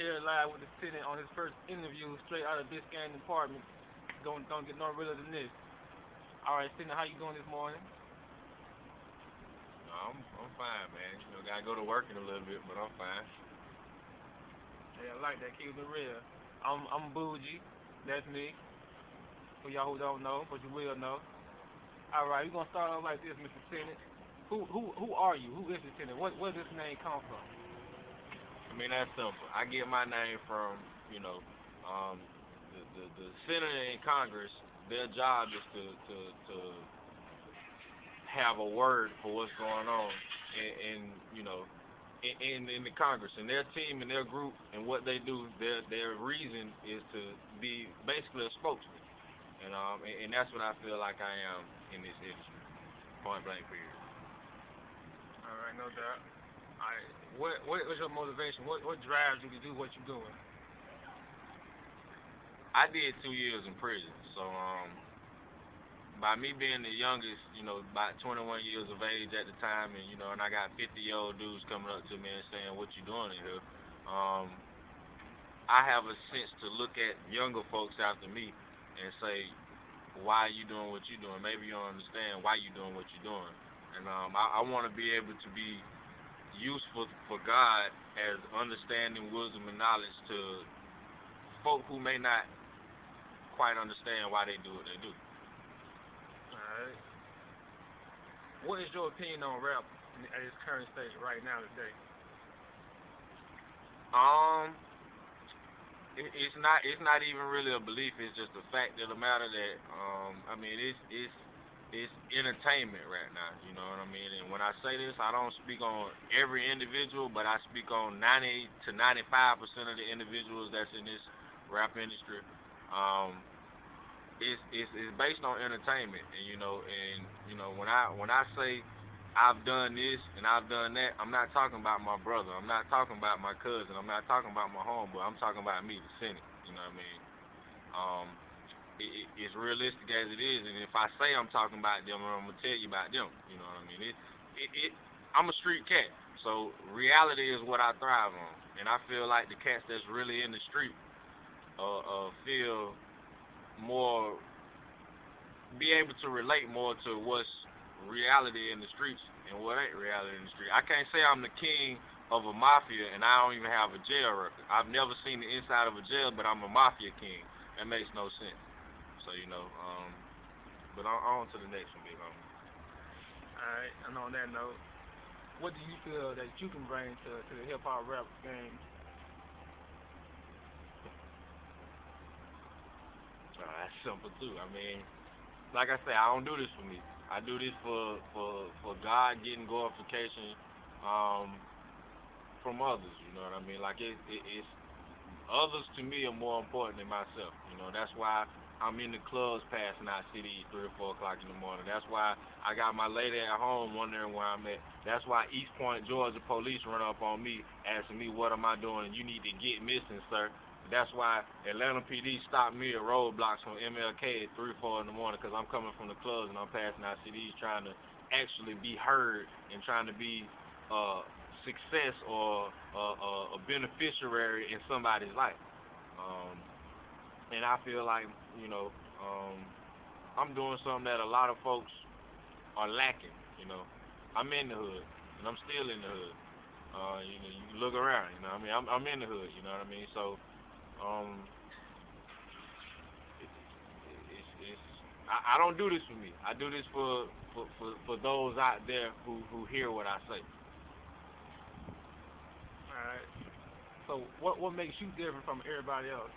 here live with the Senate on his first interview straight out of Biscayne Department. Don't get no realer than this. All right, Senate, how you doing this morning? No, I'm fine, man. Gotta go to work in a little bit, but I'm fine. Yeah, I like that. Keep it real. I'm Bougie. That's me. For y'all who don't know, but you will know. All right, we're gonna start off like this, Mr. Senate. Who are you? Who is the Senate? Where does this name come from? I mean, that's simple. I get my name from, um, the senator in Congress. Their job is to have a word for what's going on in the Congress, and their team and their group and what they do. Their reason is to be basically a spokesman, and that's what I feel like I am in this industry. Point blank period. All right, no doubt. All right, what was your motivation? What drives you to do what you're doing? I did 2 years in prison, so by me being the youngest, about 21 years of age at the time, and I got 50-year-old dudes coming up to me and saying, "What you doing in here?" I have a sense to look at younger folks after me and say, "Why are you doing what you're doing?" Maybe you don't understand why you're doing what you're doing, and I want to be able to be useful for God as understanding, wisdom, and knowledge to folk who may not quite understand why they do what they do. Alright. What is your opinion on rap at its current state right now today? It's not even really a belief. It's just the fact of the matter that it's entertainment right now. You know what I mean? And when I say this, I don't speak on every individual, but I speak on 90 to 95% of the individuals that's in this rap industry. It's based on entertainment, and when I say I've done this and I've done that, I'm not talking about my brother, I'm not talking about my cousin, I'm not talking about my homeboy, I'm talking about me, the Senate. You know what I mean? It's realistic as it is, and if I say I'm talking about them, I'm gonna tell you about them. You know what I mean? I'm a street cat, so reality is what I thrive on, and I feel like the cats that's really in the street feel more, be able to relate more to what's reality in the streets and what ain't reality in the street. I can't say I'm the king of a mafia and I don't even have a jail record. I've never seen the inside of a jail, but I'm a mafia king. That makes no sense. So but on to the next one, big homie. Alright, and on that note, what do you feel that you can bring to the hip hop rap game? That's simple too. I mean, like I say, I don't do this for me. I do this for God getting glorification from others. You know what I mean? Like it's others to me are more important than myself. That's why I'm in the clubs passing out CDs 3 or 4 o'clock in the morning. That's why I got my lady at home wondering where I'm at. That's why East Point, Georgia police run up on me asking me what am I doing. You need to get missing, sir. That's why Atlanta PD stopped me at roadblocks from MLK at 3 or 4 in the morning because I'm coming from the clubs and I'm passing out CDs trying to actually be heard and trying to be success or a beneficiary in somebody's life. And I feel like, I'm doing something that a lot of folks are lacking. I'm in the hood and I'm still in the hood. You look around, I mean, I'm in the hood, you know what I mean? So, I don't do this for me. I do this for those out there who hear what I say. Alright. So what makes you different from everybody else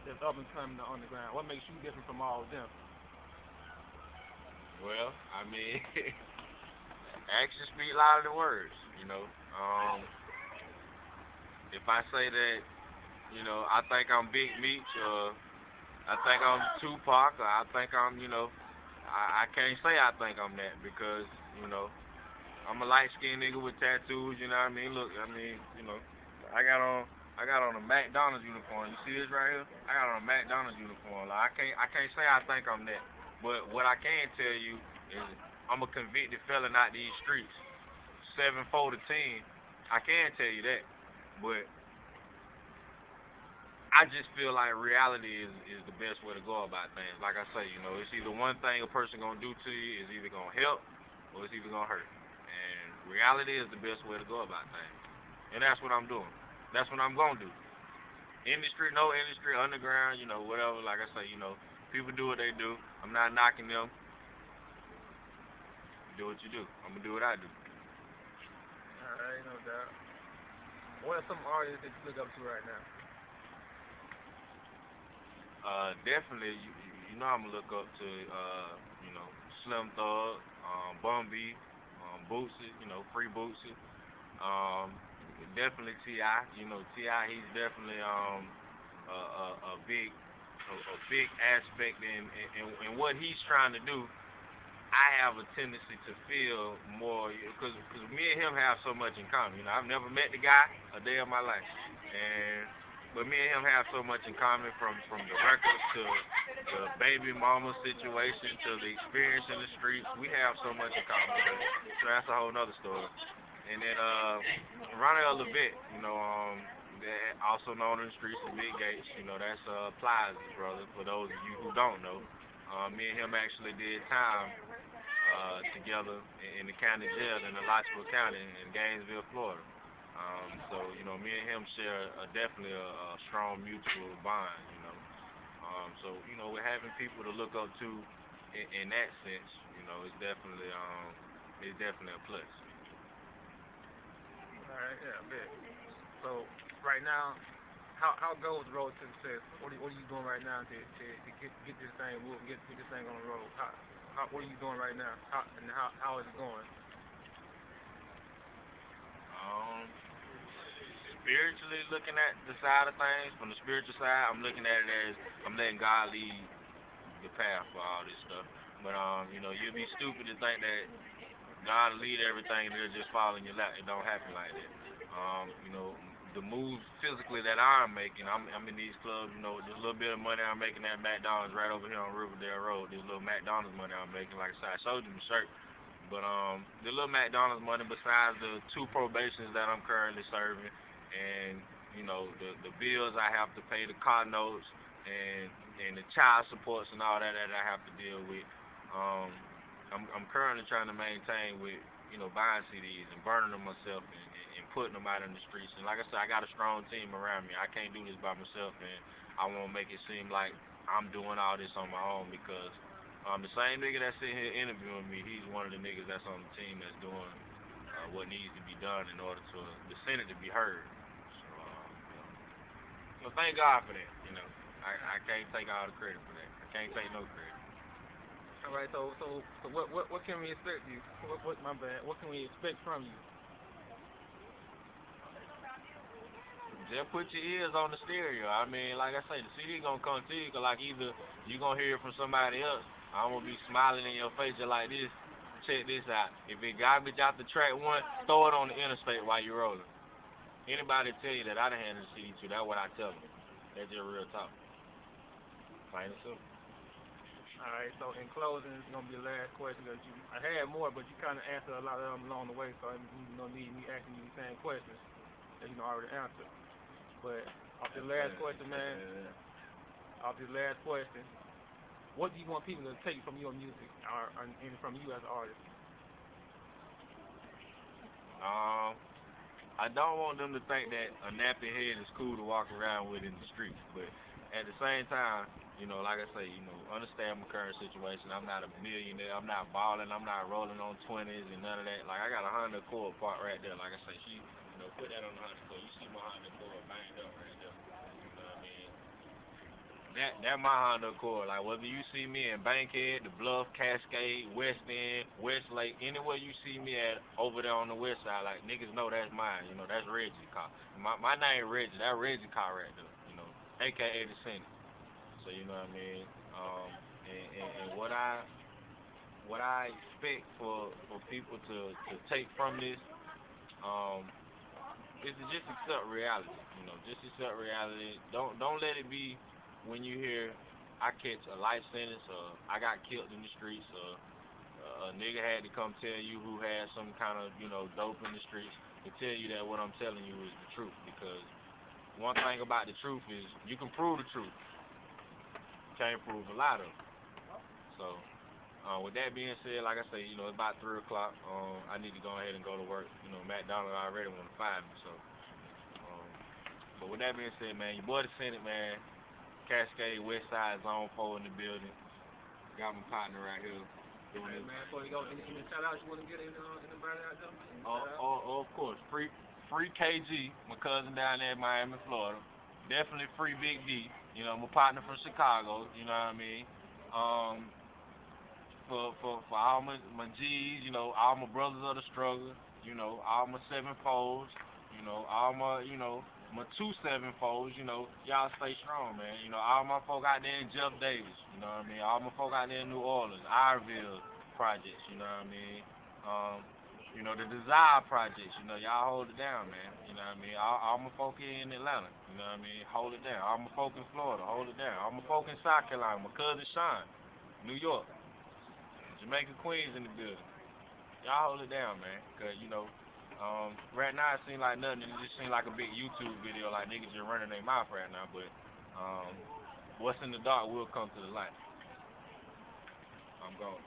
that's up and coming on the ground? What makes you different from all of them? Well, I mean, actions speak louder than words. If I say that, I think I'm Big Meech, or I think I'm Tupac, or I think I'm, I can't say I think I'm that because, I'm a light skinned nigga with tattoos. You know what I mean? Look, I got on a McDonald's uniform. You see this right here? I got on a McDonald's uniform. Like, I can't say I think I'm that. But what I can tell you is I'm a convicted felon out these streets. 7-4 to 10. I can tell you that. But I just feel like reality is the best way to go about things. Like I say, you know, it's either one thing a person gonna do to you is either gonna help or it's either gonna hurt. And reality is the best way to go about things. And that's what I'm doing. That's what I'm gonna do. Industry, no industry, underground, you know, whatever. Like I say, you know, people do what they do. I'm not knocking them. Do what you do. I'm gonna do what I do. Alright, no doubt. What are some artists that you look up to right now? Definitely, you know, I'm gonna look up to, you know, Slim Thug, Bun B, Bootsy, you know, Free Bootsy. Um, definitely Ti. You know, Ti. He's definitely a big a big aspect in what he's trying to do. I have a tendency to feel more because me and him have so much in common. You know, I've never met the guy a day of my life, and but me and him have so much in common from the records to the baby mama situation to the experience in the streets. We have so much in common. So that's a whole nother story. And then Ronnie Levette, you know, also known in the streets as Big Gates. You know, that's Plies' brother. For those of you who don't know, me and him actually did time together in the county jail in Alachua County in Gainesville, Florida. So you know, me and him share definitely a strong mutual bond. You know, so you know, we're having people to look up to in that sense. You know, it's definitely a plus. Alright, yeah, I bet. So right now, how goes the road to success? What are you doing right now to get this thing moving, get this thing on the road? What are you doing right now? How is it going? Um, Spiritually looking at the side of things, from the spiritual side, I'm looking at it as I'm letting God lead the path for all this stuff. But you know, you'd be stupid to think that God will lead everything and it'll just fall in your lap. It don't happen like that. You know, the moves physically that I'm making, I'm in these clubs, you know, this little bit of money I'm making at McDonald's right over here on Riverdale Road, this little McDonald's money I'm making, like I said, I showed you my shirt. But the little McDonald's money besides the two probations that I'm currently serving and, you know, the bills I have to pay, the car notes and the child supports and all that I have to deal with. I'm currently trying to maintain with, you know, buying CDs and burning them myself and putting them out in the streets. And like I said, I got a strong team around me. I can't do this by myself, and I won't make it seem like I'm doing all this on my own because the same nigga that's sitting here interviewing me, he's one of the niggas that's on the team that's doing what needs to be done in order for the Senate to be heard. So thank God for that. You know, I can't take all the credit for that. I can't take no credit. All right, so what can we expect you? What my bad? What can we expect from you? Just put your ears on the stereo. I mean, like I say, the CD gonna come to you, 'cause like either you gonna hear it from somebody else, I'm gonna be smiling in your face just like this. Check this out. If it garbage out the track one, throw it on the interstate while you're rolling. Anybody tell you that I done handed the CD to, that's what I tell them. That's just real talk. Plain and simple. All right, so in closing, it's gonna be the last question because I had more, but you kind of answered a lot of them along the way, so you don't need me asking you the same questions that you know already answered. But off the last question, man, off the last question, what do you want people to take from your music and from you as an artist? Um, I don't want them to think that a nappy head is cool to walk around with in the streets, but at the same time, you know, like I say, you know, understand my current situation. I'm not a millionaire. I'm not balling. I'm not rolling on 20s and none of that. Like I got a Honda Accord part right there. Like I say, you know, put that on the Honda Accord. You see my Honda Accord banged up right there. You know what I mean? That my Honda Accord. Like whether you see me in Bankhead, the Bluff, Cascade, West End, Westlake, anywhere you see me at over there on the west side, like niggas know that's mine. You know, that's Reggie car. My name Reggie. That Reggie car right there. You know, AKA the Senate. So you know what I mean. And what I expect for people to take from this um, is to just accept reality. You know, just accept reality. Don't let it be when you hear I catch a life sentence or I got killed in the streets or a nigga had to come tell you who had some kind of, you know, dope in the streets to tell you that what I'm telling you is the truth because one thing about the truth is you can prove the truth. Can't prove a lot of it. So, with that being said, like I say, you know, it's about 3 o'clock. I need to go ahead and go to work. You know, McDonald's already want to fire me, so. But with that being said, man, your boy the Senate, man. Cascade West Side Zone 4 in the building. Got my partner right here. Hey, man, before you go, any shout outs you want to get anybody out there? Of course, free KG, my cousin down there in Miami, Florida. Definitely free Big D. You know, my partner from Chicago. You know what I mean? For all my G's, you know, all my brothers of the struggle, you know, all my 7-folds, you know, all my, you know, my 2 7-folds, you know, y'all stay strong, man. You know, all my folk out there in Jeff Davis, you know what I mean? All my folk out there in New Orleans, Ironville projects, you know what I mean? You know, the Desire projects, you know, y'all hold it down, man. You know what I mean? All my folk here in Atlanta, you know what I mean? Hold it down. All my folk in Florida, hold it down. All my folk in South Carolina, my cousin Sean, New York. Jamaica Queens in the building. Y'all hold it down, man. Cause you know, right now it seems like nothing. It just seems like a big YouTube video, like niggas just running their mouth right now. But what's in the dark will come to the light. I'm gone.